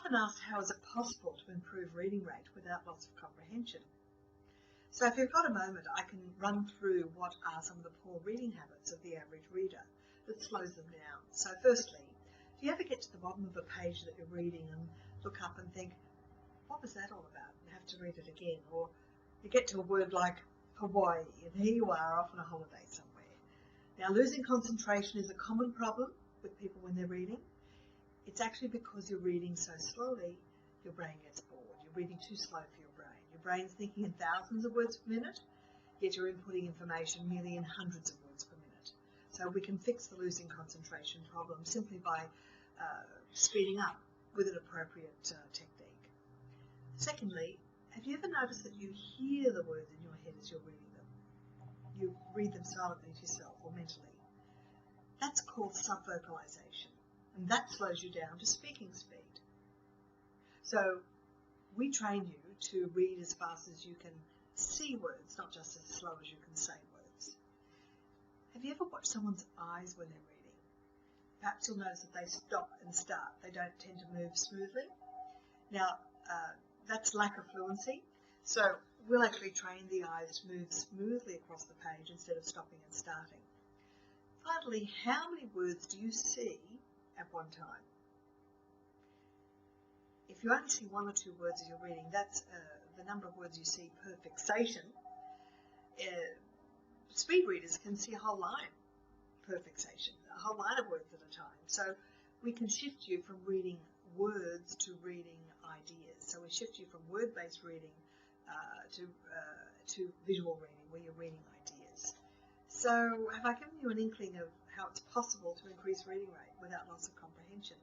often asked, how is it possible to improve reading rate without loss of comprehension? So if you've got a moment, I can run through what are some of the poor reading habits of the average reader that slows them down. So firstly, do you ever get to the bottom of a page that you're reading and look up and think, what was that all about? And have to read it again. Or you get to a word like Hawaii, and here you are off on a holiday somewhere. Now, losing concentration is a common problem with people when they're reading. It's actually because you're reading so slowly, your brain gets bored. You're reading too slow for your brain. Your brain's thinking in thousands of words per minute, yet you're inputting information merely in hundreds of words per minute. So we can fix the losing concentration problem simply by speeding up with an appropriate technique. Secondly, have you ever noticed that you hear the words in your head as you're reading them? You read them silently to yourself or mentally. That's called subvocalization, and that slows you down to speaking speed. So we train you to read as fast as you can see words, not just as slow as you can say words. Have you ever watched someone's eyes when they're reading? Perhaps you'll notice that they stop and start. They don't tend to move smoothly. Now, that's lack of fluency. So we'll actually train the eyes to move smoothly across the page instead of stopping and starting. Finally, how many words do you see at one time? If you only see one or two words as you're reading, that's the number of words you see per fixation. Speed readers can see a whole line per fixation, a whole line of words at a time. So we can shift you from reading words to reading ideas. So we shift you from word-based reading to visual reading, where you're reading ideas. So have I given you an inkling of how it's possible to increase reading rate without loss of comprehension?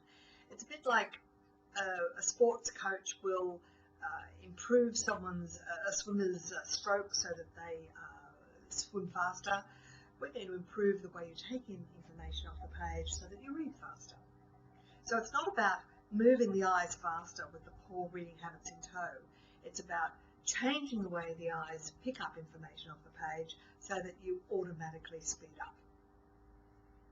It's a bit like a sports coach will improve a swimmer's stroke so that they swim faster. We're going to improve the way you take in information off the page so that you read faster. So it's not about moving the eyes faster with the poor reading habits in tow. It's about changing the way the eyes pick up information off the page so that you automatically speed up.